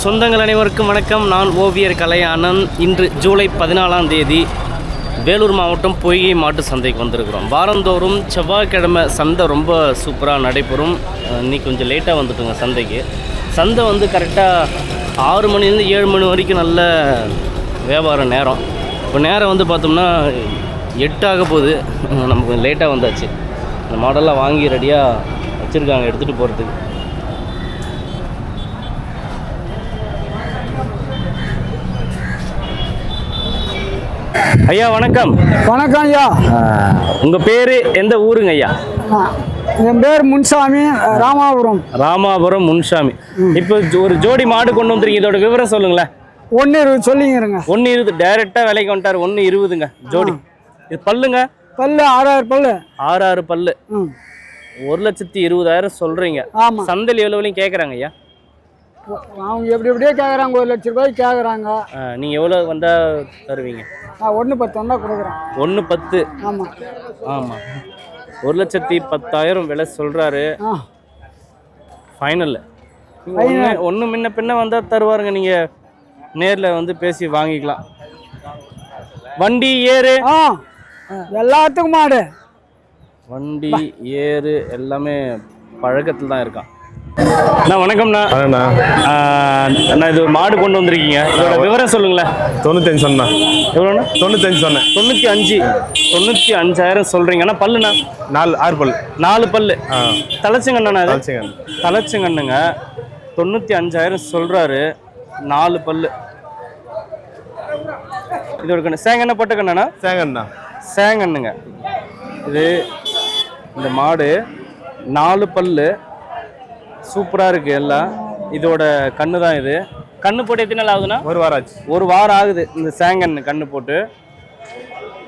சொந்தங்கள் அனைவருக்கும் வணக்கம். நான் ஓவியர் கலையானந்த். இன்று ஜூலை 14ஆம் தேதி வேலூர் மாவட்டம் பொய்கை மாட்டு சந்தைக்கு வந்திருக்கிறோம். வாரந்தோறும் செவ்வாய்க்கிழமை சந்தை ரொம்ப சூப்பராக நடைபெறும். இன்றைக்கி கொஞ்சம் லேட்டாக வந்துட்டுங்க சந்தைக்கு. சந்தை வந்து கரெக்டாக 6 மணிலேருந்து 7 மணி வரைக்கும் நல்ல வியாபார நேரம். இப்போ நேரம் வந்து பார்த்தோம்னா 8 ஆக போகுது. நமக்கு கொஞ்சம் லேட்டாக வந்தாச்சு. இந்த மாடெல்லாம் வாங்கி ரெடியாக வச்சுருக்காங்க எடுத்துகிட்டு போகிறதுக்கு. ஐயா வணக்கம். வணக்கம் ஐயா. உங்கள் பேர் எந்த ஊருங்க ஐயா? என் பேர் முன்சாமி, ராமாபுரம். ராமாபுரம் முன்சாமி. இப்போ ஒரு ஜோடி மாடு கொண்டு வந்துருக்கீங்க, இதோட விவரம் சொல்லுங்களேன். 1.20 சொல்லிங்கிறங்க. 1.20 டைரெக்டாக விலைக்கு வந்துட்டார். 1.20ங்க ஜோடி. இது பல்லுங்க? பல்லு 6 பல்லு. 6 பல்லு. 1,20,000 சொல்கிறீங்க. ஆமாம். சந்தையில் எவ்வளோ விலையும் கேட்குறாங்க ஐயா? அவங்க எப்படியே கேட்குறாங்க. 1 லட்ச ரூபாய் கேட்குறாங்க. நீங்கள் எவ்வளோ வந்தால் தருவீங்க? 1.10 வந்தால் கொடுக்குறேன். 1.10. ஆமாம் ஆமாம். 1,10,000 விலை சொல்கிறாரு. ஃபைனல் ஒன்று முன்ன பின்ன வந்தால் தருவாருங்க. நீங்கள் நேரில் வந்து பேசி வாங்கிக்கலாம். வண்டி ஏறு எல்லாத்துக்கும் மாடு. வண்டி ஏறு எல்லாமே பழக்கத்தில் தான் இருக்கான். அண்ணா வணக்கம்ண்ணா. அண்ணா இது ஒரு மாடு கொண்டு வந்திருக்கீங்க, இதோட விவரம் சொல்லுங்களேன். 95 சொன்னா. எவ்வளோண்ணா? 95 சொன்னேன். 95,000 சொல்கிறீங்க. அண்ணா பல்லுண்ணா? 6 பல். 4 பல்லு. தலைச்சங்கண்ணா? தலைச்சங்கண்ணு. தலைச்சங்கண்ணுங்க. 95,000 சொல்கிறாரு. 4 பல்லு. இதோட கண்ணு சேங்கண்ணா போட்ட கண்ணா? சேங்கண்ணா. சேங்கண்ணுங்க. இது இந்த மாடு 4 பல்லு சூப்பராக இருக்குது எல்லாம். இதோட கண்ணு தான் இது. கண்ணு போட்டு எத்தனை நாள் ஆகுதுண்ணா? 1 வாரம் ஆச்சு. 1 வாரம் ஆகுது இந்த சேங்கண்ணு கண்ணு போட்டு.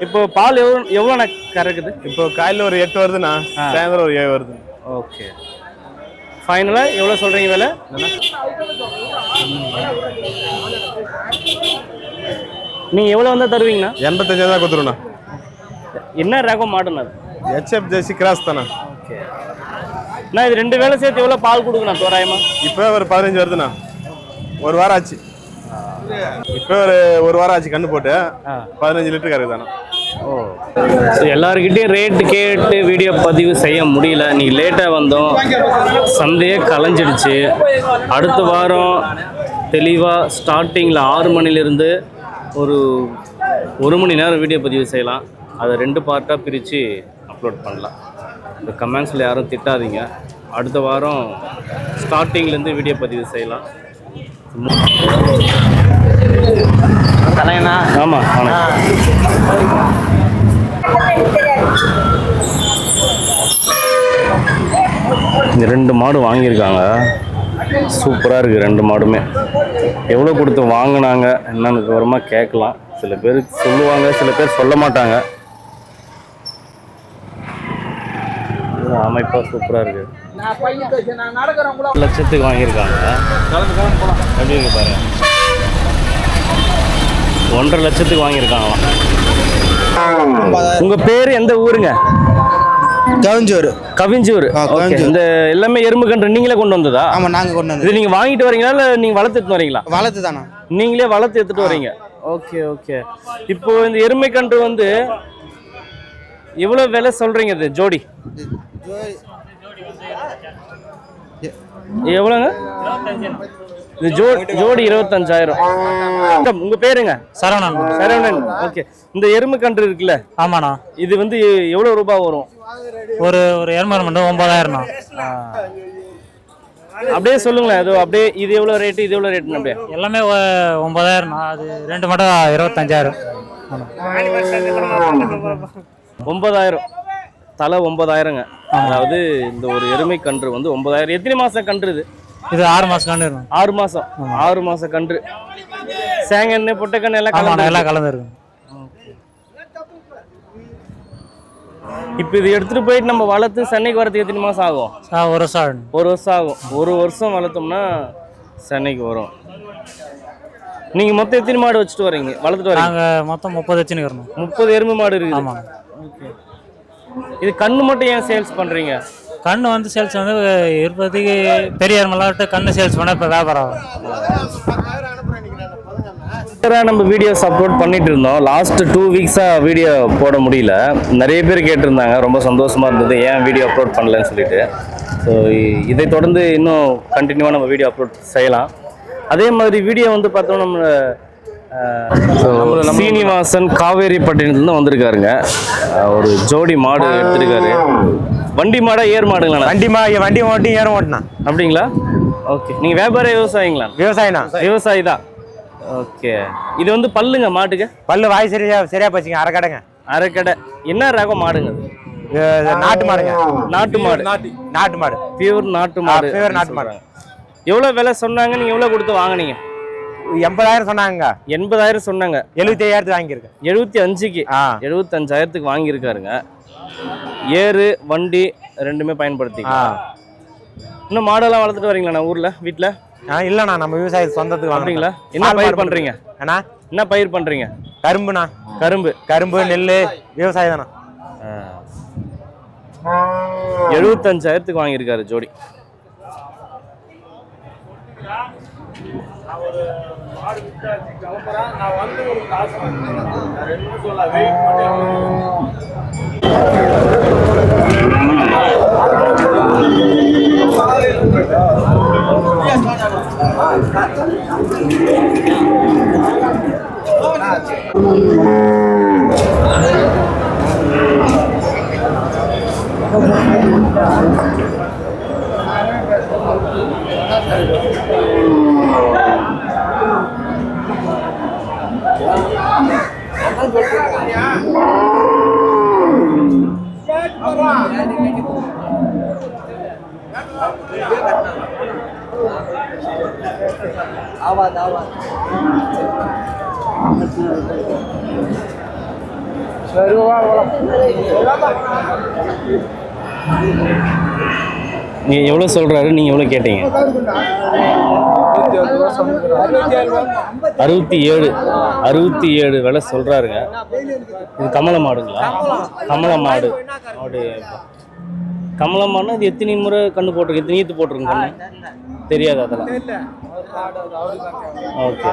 இப்போ பால் எவ்வளோண்ணா கறக்குது? இப்போ காலையில் ஒரு 8 வருதுண்ணா, சாயந்தரம் ஒரு 7 வருது. ஓகே. ஃபைனலாக எவ்வளோ சொல்கிறீங்க விலை? நீங்கள் எவ்வளோ வந்தால் தருவீங்கண்ணா? 85 தான் கொடுத்துருண்ணா. என்ன ரகம் மாடுண்ணா அது? HF ஜெர்சி கிராஸ் தானே. ஓகே. நான் இது 2 வேலை சேர்த்து எவ்வளோ பால் கொடுக்கணும் தோராயமா? இப்போ ஒரு 15 வருதுண்ணா. 1 வாரம் ஆச்சு. இப்போ ஒரு வாரம் ஆச்சு கண்ணு போட்டு. 15 லிட்டர் கறக்குதாண்ணா. ஓ. எல்லாருக்கிட்டையும் ரேட்டு கேட்டு வீடியோ பதிவு செய்ய முடியல. நீங்கள் லேட்டாக வந்தோம், சந்தையே கலைஞ்சிடுச்சு. அடுத்த வாரம் தெளிவாக ஸ்டார்டிங்கில் 6 மணிலேருந்து ஒரு 1 மணி நேரம் வீடியோ பதிவு செய்யலாம். அதை 2 பார்ட்டாக பிரித்து அப்லோட் பண்ணலாம். இந்த கமெண்ட்ஸில் யாரும் திட்டாதீங்க. அடுத்த வாரம் ஸ்டார்டிங்லேருந்து வீடியோ பதிவு செய்யலாம். தலைங்கண்ணா. ஆமாம். இந்த 2 மாடு வாங்கியிருக்காங்க. சூப்பராக இருக்குது 2 மாடுமே. எவ்வளோ கொடுத்து வாங்கினாங்க என்னன்னு விவரமாக கேட்கலாம். சில பேர் சொல்லுவாங்க, சில பேர் சொல்ல மாட்டாங்க. அமைப்பாக சூப்பராக இருக்குது. 1 லட்சத்துக்கு வாங்கியிருக்காங்க. எப்படி இருக்கு பாரு. 1.5 லட்சத்துக்கு வாங்கியிருக்காங்களாம். உங்கள் பேர் எந்த ஊருங்க? கவிஞ்சூர். கவிஞ்சூர். இந்த எல்லாமே எறும்பு கன்று நீங்களே கொண்டு வந்ததா? ஆமாம், நாங்கள் கொண்டு வந்து. இது நீங்கள் வாங்கிட்டு வரீங்களா இல்லை நீங்கள் வளர்த்து எடுத்து வரீங்களா? வளர்த்து தானே. நீங்களே வளர்த்து எடுத்துட்டு வரீங்க. Okay okay. இப்போ இந்த எருமை கன்று வந்து எவ்வளோ விலை சொல்கிறீங்க? இது ஜோடி எவ்வளோங்க? இது ஜோடி 25,000. உங்கள் பேருங்க? சரவணன். சரவணன். ஓகே. இந்த எருமை கன்று இருக்குல்ல? ஆமாண்ணா. இது வந்து எவ்வளோ ரூபாய் வரும்? ஒரு எருமை மட்டும் 9,000. அப்படியே சொல்லுங்களேன். அது அப்படியே இது எவ்வளோ ரேட்டு, இது எவ்வளோ ரேட்டுன்னு அப்படியே எல்லாமே 9,000. அது 2 மட்டும் 25,000. 9,000. தலை 9,000ங்க. அதாவது இந்த ஒரு எருமை கன்று வந்து 9,000. எத்தனை மாதம் கன்று இது? இது 6 மாதம் கன்று இருக்கும். 6 மாதம். 6 மாதம் கன்று. சேங்கண்ணு பொட்டைக்கண்ணு எல்லாம் கலந்துருக்கும். இப்போ இது எடுத்துகிட்டு போயிட்டு நம்ம வளர்த்து சென்னைக்கு வரதுக்கு எத்தனை மாதம் ஆகும்? 1 வருஷம் ஆகும். 1 வருஷம் ஆகும். 1 வருஷம் வளர்த்தோம்னா சென்னைக்கு வரும். நீங்கள் மொத்தம் எத்தனை மாடு வச்சுட்டு வரீங்க, வளர்த்துட்டு வரீங்க? நாங்கள் மொத்தம் 30 வச்சுன்னு. 30 எருமை மாடு இருக்குது. ஆமாம். இது கண்ணு மட்டும் ஏன் சேல்ஸ் பண்ணுறீங்க? கண்ணு வந்து சேல்ஸ் வந்து இருப்பதுக்கு பெரிய மல்லாட்ட கண்ணு சேல்ஸ் பண்ணால் இப்போ வியாபாரம் நம்ம வீடியோஸ் அப்லோட் பண்ணிட்டு இருந்தோம். லாஸ்ட் 2 வீக்ஸாக வீடியோ போட முடியல. நிறைய பேர் கேட்டிருந்தாங்க, ரொம்ப சந்தோஷமாக இருந்தது ஏன் வீடியோ அப்லோட் பண்ணலன்னு சொல்லிட்டு. ஸோ இதை தொடர்ந்து இன்னும் கண்டினியூவாக நம்ம வீடியோ அப்லோட் செய்யலாம். அதே மாதிரி வீடியோ வந்து பார்த்தோம் நம்ம சீனிவாசன் காவேரிப்பட்டினத்துலேருந்து வந்திருக்காருங்க. ஒரு ஜோடி மாடு எடுத்திருக்காரு. வண்டி மாடா ஏர் மாடுங்களா? வண்டி ஓட்டி ஏறம் ஓட்டினா. அப்படிங்களா? ஓகே. நீங்கள் வியாபார விவசாயிங்களா? விவசாயினா. விவசாயி தான். ஓகே. இது வந்து பல்லுங்க மாட்டுக்கு? பல்லு வாய் சரியா போச்சுங்க. அரைக்கடைங்க. அரைக்கடை. என்ன ரகம் மாடுங்க? நாட்டு மாடுங்க. நாட்டு மாடு. நாட்டு மாடு. பியூர் நாட்டு மாடு. பியூர் நாட்டு மாடு. எவ்வளோ விலை சொன்னாங்க? நீங்கள் எவ்வளோ கொடுத்து வாங்கினீங்க? 80,000 சொன்னாங்க. 80,000 சொன்னாங்க. 75,000 வாங்கியிருக்கேன். 75க்கு 75,000க்கு வாங்கியிருக்காருங்க. ஏறு வண்டி ரெண்டுமே பயன்படுத்தி. இன்னும் மாடெல்லாம் வளர்த்துட்டு வரீங்களா ஊரில் வீட்டில்? இல்லைண்ணா, நம்ம விவசாய சொந்தத்துக்கு வாங்குறீங்களா? என்ன பயிர் பண்ணுறீங்க அண்ணா? என்ன பயிர் பண்ணுறீங்க? கரும்புண்ணா. கரும்பு நெல் விவசாயம் தானே. 75,000க்கு வாங்கியிருக்காரு ஜோடி. நீங்க எவ்வளவு சொல்றாரு? நீங்க எவ்வளவு கேட்டீங்க? 67 விலை சொல்றாருங்க. இது கமல மாடுங்களா? கமல மாடு. கமல மாடுனா இது எத்தனை முறை கண்ணு போட்டிருக்கு? எத்தனை ஈத்து போட்டிருக்கு கண்ணு? தெரியாது அதெல்லாம். ஓகே.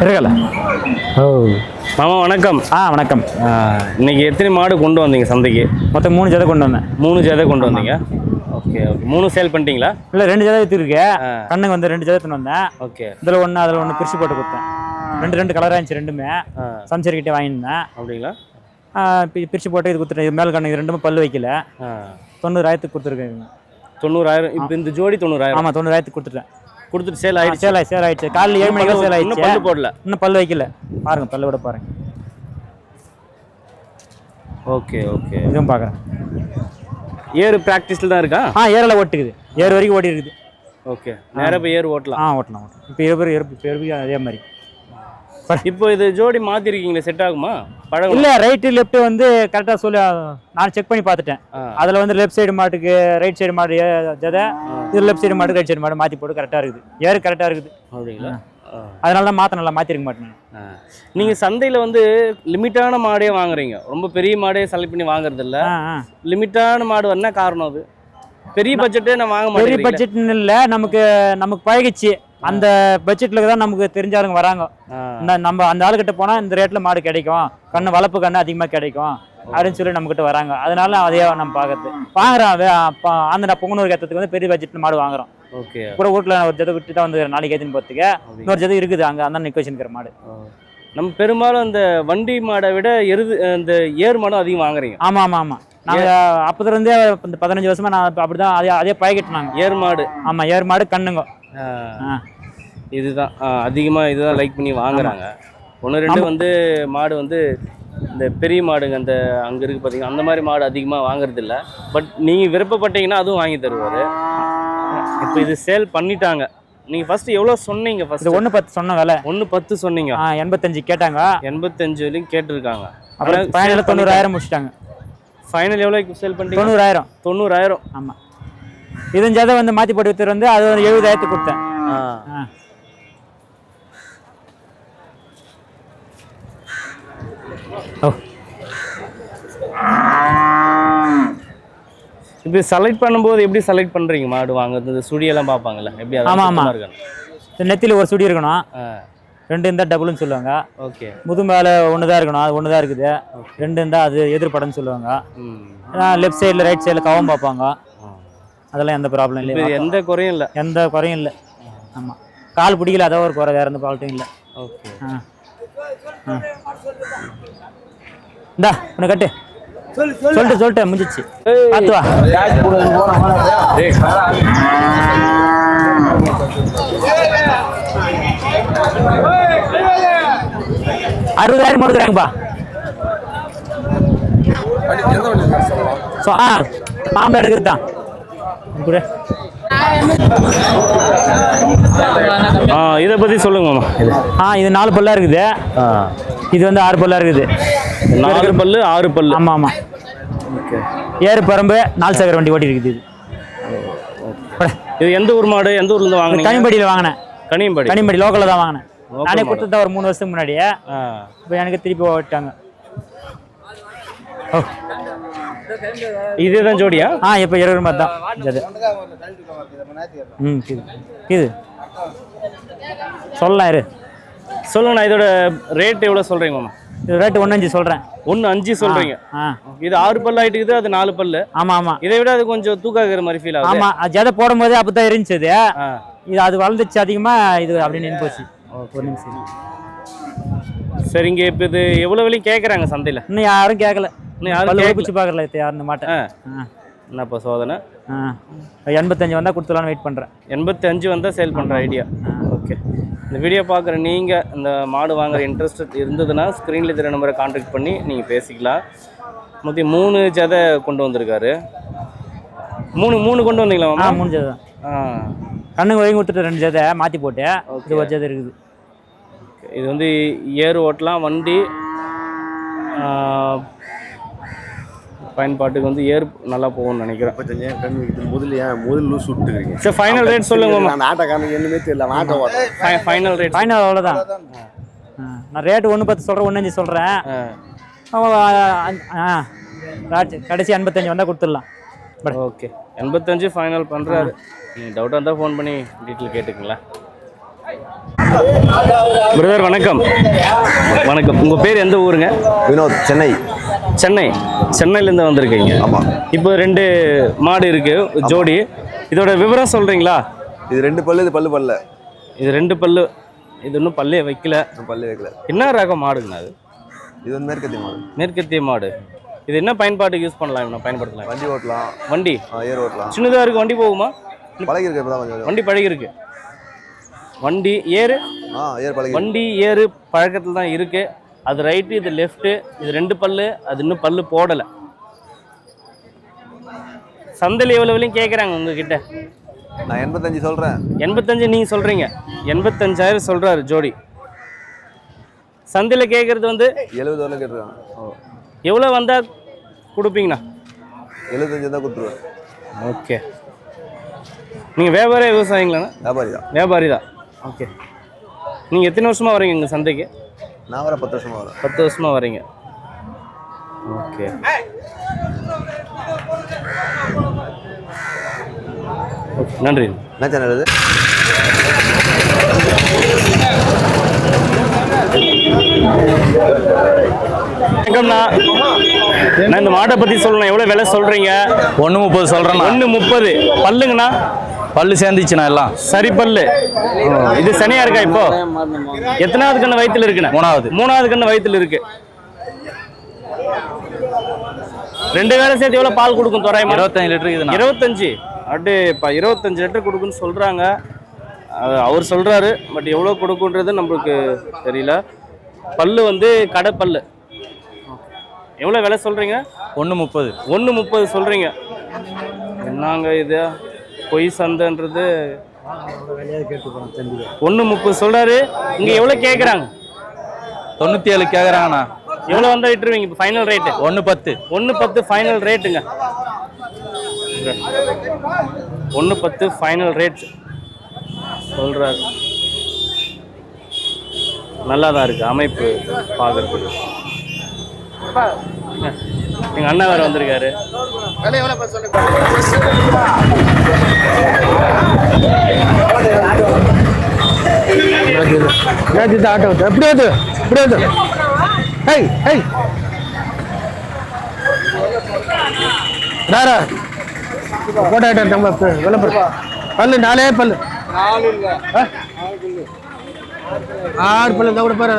இருக்கல. மாமா வணக்கம். வணக்கம். இன்னைக்கு எத்தனை மாடு கொண்டு வந்தீங்க சந்தைக்கு? மொத்தம் 3 ஜதை கொண்டு வந்தேன். 3 ஜதை கொண்டு வந்தீங்க. Okay okay. 3 சேல் பண்ணிட்டீங்களா? இல்லை, 2 ஜதை விற்றுருக்கு. கண்ணுங்க வந்து 2 ஜதை வந்தேன். ஓகே. இதில் ஒன்று அதில் ஒன்று பிரித்து போட்டு கொடுத்தேன். ரெண்டு கலராக இருந்துச்சு. ரெண்டுமே சம்சரிக்கிட்டே வாங்கியிருந்தேன். அப்படிங்களா? பிரித்து போட்டு இது கொடுத்துட்டேன். இது மேலே கண்ணு இது ரெண்டுமே பல்லு வைக்கல. 90,000 கொடுத்துருக்கேங்க. 90,000. இப்போ இந்த ஜோடி 90,000? ஆமாம், 90,000 கொடுத்துட்டேன். கொடுத்துட்டு சேல் ஆயிடுச்சு. சேல் ஆயிடுச்சு. காலையில் 7 மணிக்கு சேல் ஆயிடுச்சு. பல்லு போடல. இன்னும் பல்லு வைக்கல. பாருங்க, பல்லு கூட பாருங்க. Okay okay. இதுவும் பார்க்குறேன். ஏறு ப்ராக்டிஸில் தான் இருக்கா? ஏரில் ஓட்டுக்குது. ஏறு வரைக்கும் ஓடி இருக்குது. ஓகே. நேராக போய் ஏறு ஓட்டலாம். ஓட்டலாம். இப்போ ஏறு அதே மாதிரி. இப்போ இது ஜோடி மாற்றிருக்கீங்களே, செட் ஆகுமா? பழம் இல்லை, ரைட்டு லெஃப்ட்டு வந்து கரெக்டாக சொல்லி நான் செக் பண்ணி பார்த்துட்டேன். அதில் வந்து லெஃப்ட் சைடு மாட்டுக்கு ரைட் சைடு மாடு ஜதை, இது லெஃப்ட் சைடு மாடு ரைட் சைடு மாடு மாற்றி போட்டு கரெக்டாக இருக்குது. ஏறு கரெக்டாக இருக்குது. அப்படிங்களா? அதனால தான் மாற்றிருக்க மாட்டேன். நீங்கள் சந்தையில் வந்து லிமிட்டான மாடே வாங்குறீங்க. ரொம்ப பெரிய மாடே செலக்ட் பண்ணி வாங்குறது இல்லை. லிமிட்டான மாடு என்ன காரணம்? அது பெரிய பட்ஜெட்டே நான் வாங்க மாட்டேன். பெரிய பட்ஜெட்னு இல்லை, நமக்கு பழகிச்சு. அந்த பட்ஜெட்ல தான் நமக்கு தெரிஞ்சாலுங்க வராங்க. நம்ம அந்த ஆளுகிட்ட போனால் இந்த ரேட்டில் மாடு கிடைக்கும், கண்ணு வளர்ப்பு கண்ணு அதிகமாக கிடைக்கும் அப்படின்னு சொல்லி நம்மகிட்ட வராங்க. அதனால அதே நம்ம பார்க்கறது வாங்குறோம். அந்த பொங்கனூர் ஏற்றத்துக்கு வந்து பெரிய பட்ஜெட்டில் மாடு வாங்குறோம். ஓகே. கூட வீட்டில் ஒரு ஜதை விட்டு தான் வந்து நாளைக்கு ஏற்றின்னு போகிறதுக்கு இன்னொரு ஜதை இருக்குது அங்கே. அந்த நிற்க வச்சுருக்கிற மாடு. நம்ம பெரும்பாலும் இந்த வண்டி மாடை விட இந்த ஏர் மாடும் அதிகம் வாங்குறீங்க. ஆமாம். நாங்கள் அப்போதுலேருந்தே இந்த 15 வருஷமா நான் அப்படி தான் அதே பழகிட்டுனாங்க. ஏர் மாடு. ஆமாம், ஏர் மாடு கண்ணுங்க. இதுதான் அதிகமாக இதுதான் லைக் பண்ணி வாங்குறாங்க. 1-2 வந்து மாடு வந்து இந்த பெரிய மாடுங்க, அந்த அங்கே இருக்குது பார்த்தீங்கன்னா, அந்த மாதிரி மாடு அதிகமாக வாங்குறது இல்லை. பட் நீங்கள் விருப்பப்பட்டீங்கன்னா அதுவும் வாங்கி தருவார். இப்போ இது சேல் பண்ணிட்டாங்க. நீங்கள் ஃபஸ்ட்டு எவ்வளோ சொன்னீங்க? ஃபஸ்ட்டு 1.10 சொன்ன விலை. 1.10 சொன்னீங்க. 85 கேட்டாங்க. 85 வரைக்கும் கேட்டிருக்காங்க. அப்புறம் 90,000 முடிச்சிட்டாங்க. ஃபைனல் எவ்வளோக்கு சேல் பண்ணிட்டீங்க? 90,000. 90,000. ஆமாம். இதன் ஜதை வந்து மாற்றி போட்டு வித்துட்டு வந்து அது ஒரு 70,000 கொடுத்தேன். ஓ இப்போ செலக்ட் பண்ணும்போது எப்படி செலக்ட் பண்ணுறீங்க? மாடு வாங்குறது சுடியெல்லாம் பார்ப்பாங்கல்ல, எப்படி? ஆமாம். நெத்தியில் ஒரு சுடி இருக்கணும், 2 இருந்தால் டபுள்னு சொல்லுவாங்க. ஓகே. முதுமேல ஒன்று தான் இருக்கணும், அது ஒன்று தான் இருக்குது. 2 இருந்தால் அது எதிர்படன்னு சொல்லுவாங்க. லெஃப்ட் சைடில் ரைட் சைடில் கவம் பார்ப்பாங்க. அதெல்லாம் எந்த ப்ராப்ளம் இல்லை, எந்த குறையும் இல்லை. எந்த குறையும் இல்லை. ஆமாம். கால் பிடிக்கல, அதான் ஒரு குறை, வேறு எந்த ப்ராப்ளம் இல்லை. ஓகே. இந்தா உன்னை கட்டு சொல்லிட்டு முடிஞ்சிச்சு. பார்த்து வா. 60,000 கொடுக்குறாங்கப்பா. மாம்பழம் எடுக்கிறது தான். இதை பற்றி சொல்லுங்க மாமா. இது 4 பல்லா இருக்குது. இது வந்து 6 பல்லா இருக்குது. 4 பல்லு 6 பல்லு. ஆமாம் ஆமாம். ஓகே. ஏறு பரம்பு 4 சக்கர வண்டி ஓட்டி இருக்குது. இது எந்த ஊர் மாடு? எந்த ஊர்லேருந்து வாங்கினீங்க? கனிம்படியில் வாங்கினேன். கனிம்படி லோக்கலில் தான் வாங்கினேன். நானே கொடுத்தது ஒரு 3 வருஷத்துக்கு முன்னாடியே. இப்போ எனக்கு திருப்பி ஓட்டாங்க. இதுதான் ஜோடியா? இப்போ 20 ரூபாய் தான் ஜது. இது சொல்லலாம் இரு. சொல்லுங்கண்ணா, இதோட ரேட் எவ்வளோ சொல்கிறீங்க மாமா? இது ரேட்டு 1.5 சொல்கிறேன். 1.5 சொல்கிறீங்க. இது 6 பல்லு ஆகிட்டு இருக்குது, அது 4 பல்லு. ஆமாம் ஆமாம். இதை விட அது கொஞ்சம் தூக்காகிற மாதிரி ஃபீல் ஆகுது. ஆமாம், ஜதை போடும் போதே அப்போ தான் இருந்துச்சு. இது அது வளர்ந்துச்சு அதிகமாக, இது அப்படி நின்று போச்சு. ஒரு நிமிஷம். சரிங்க. இப்போ இது எவ்வளோ விலையும் கேட்குறாங்க சந்தையில்? இன்னும் யாரும் கேட்கல. இன்னும் யாரும் பிடிச்சி பார்க்கல. யார் இந்த மாட்டை என்னப்பா சோதனை? 85 வந்தால் கொடுத்துலான்னு வெயிட் பண்ணுறேன். 85 வந்தால் சேல் பண்ணுற ஐடியா. ஓகே. இந்த வீடியோ பார்க்குற நீங்கள் இந்த மாடு வாங்குற இன்ட்ரெஸ்ட் இருந்ததுன்னா ஸ்க்ரீனில் இருக்கிற நம்பரை கான்டாக்ட் பண்ணி நீங்கள் பேசிக்கலாம். மொத்தம் 3 ஜதை கொண்டு வந்திருக்காரு. 3 கொண்டு வந்தீங்களா மாமா? 3 ஜதை தான். கண்ணுக்கு வரைக்கும் கொடுத்துட்டு 2 ஜதை மாற்றி போட்டு இது ஒரு ஜதை இருக்குது. இது வந்து ஏறு ஓட்டலாம், வண்டி பயன்பாட்டுக்கு வந்து ஏர் நல்லா போகும்னு நினைக்கிறேன். முதல்ல சுட்டுக்கிறீங்க. சரி, ஃபைனல் ரேட் சொல்லுங்க. நாட்டக்காரனுக்கு என்னமே தெரியல. ஃபைனல் ரேட் அவ்வளோதான். நான் ரேட்டு 1.10 சொல்கிறேன், 1.5 சொல்கிறேன். கடைசி 85 வந்தால் கொடுத்துடலாம். ஓகே. 85 ஃபைனல் பண்ணுறாரு. நீங்கள் டவுட்டாக இருந்தால் ஃபோன் பண்ணி டீட்டெயில் கேட்டுக்கங்களா. பிரதர் வணக்கம். வணக்கம். உங்கள் பேர் எந்த ஊருங்க? வினோத். சென்னையிலேருந்து வந்திருக்கீங்க. ஆமாம். இப்போ 2 மாடு இருக்குது ஜோடி. இதோட விவரம் சொல்கிறீங்களா? இது 2 பல்லு, இது பல்லு பல்ல. இது 2 பல்லு. இது இன்னும் பல்லே வைக்கல. என்ன ரகம் மாடுங்கண்ணா அது? இது வந்து மேற்கத்திய மாடு. இது என்ன பயன்பாட்டுக்கு யூஸ் பண்ணலாம்? இவனை பயன்படுத்தலாம். வண்டி ஓட்டலாம். வண்டி ஏர் ஓட்டலாம். சின்னதாக இருக்குது. வண்டி போகுமா? பழகிருக்கு. வண்டி பழகிருக்கு. வண்டி ஏறு வண்டி ஏறு பழக்கத்தில் தான் இருக்கு. அது ரைட்டு, இது லெஃப்ட்டு. இது 2 பல்லு. அது இன்னும் பல்லு போடலை. சந்தையில் எவ்வளோ விலையும் கேட்குறாங்க உங்ககிட்ட? நான் 85 சொல்கிறேன். 85 நீங்கள் சொல்கிறீங்க. 85,000 சொல்கிறாரு ஜோடி. சந்தையில் கேட்குறது வந்து 70 வரல கேட்டுருக்காங்க. எவ்வளோ வந்தால் கொடுப்பீங்கண்ணா? 75 தான் கொடுத்துருவேன். ஓகே. நீங்கள் வியாபாரியா விவசாயிங்களாண்ணா? வியாபாரி தான். ஓகே. நீங்கள் எத்தனை வருஷமாக வரீங்க இங்கே சந்தைக்கு? நான் வர 10 வருஷமாக வரேன். 10 வருஷமாக வரீங்க. ஓகே. நன்றி. என்ன சேனல் இது? வணக்கம்ண்ணா. நான் இந்த மாட்டை பற்றி சொல்லணும். எவ்வளோ விலை சொல்கிறீங்க? 1.30 சொல்கிறேன். 1.30. பல்லுங்கண்ணா? பல்லு சேர்ந்துச்சுண்ணா எல்லாம் சரி பல்லு. இது சனியா இருக்கா? இப்போ எத்தனாவது கண்ணு வயிற்றுல இருக்குண்ணா? 3வது கண்ணு வயிற்றுல இருக்கு. 2 வேலை சேர்த்து எவ்வளோ பால் கொடுக்கும்? தோராயமா 25 லிட்டர் இருக்குதுண்ணா. 25. அப்படியே இப்போ 25 லிட்டர் கொடுக்குன்னு சொல்கிறாங்க. அவர் சொல்கிறாரு. பட் எவ்வளோ கொடுக்குன்றது நம்மளுக்கு தெரியல. பல்லு வந்து கடை பல்லு. எவ்வளோ விலை சொல்கிறீங்க? 1.30. 1.30 சொல்கிறீங்க. என்னங்க இது பொய் சந்தைன்றது? 1.30 சொல்கிறாரு. இங்கே எவ்வளோ கேட்குறாங்க? 97 கேட்குறாங்கண்ணா. எவ்வளோ வந்தால் விட்டுருவீங்க இப்போ ஃபைனல் ரேட்டு? 110. 110 ஃபைனல் ரேட்டுங்க. 110 ஃபைனல் ரேட் சொல்கிறாரு. நல்லா தான் இருக்குது அமைப்பு பார்க்குறதுக்கு. எங்கள் அண்ணா வேறு வந்திருக்காரு. ஆட்டோ எப்படி அது இப்படி அது high high Rara photo auto நம்ம விளம்பரம் பல்லு 4 பல்லு 6 பல்லு தான் கூட பாரு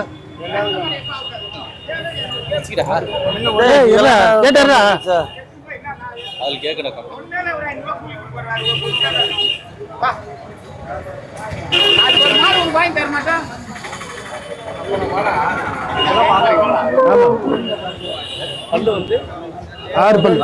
கேட்டாரா அதில் கேட்கணும். பல்லு வந்து 6 பல்லு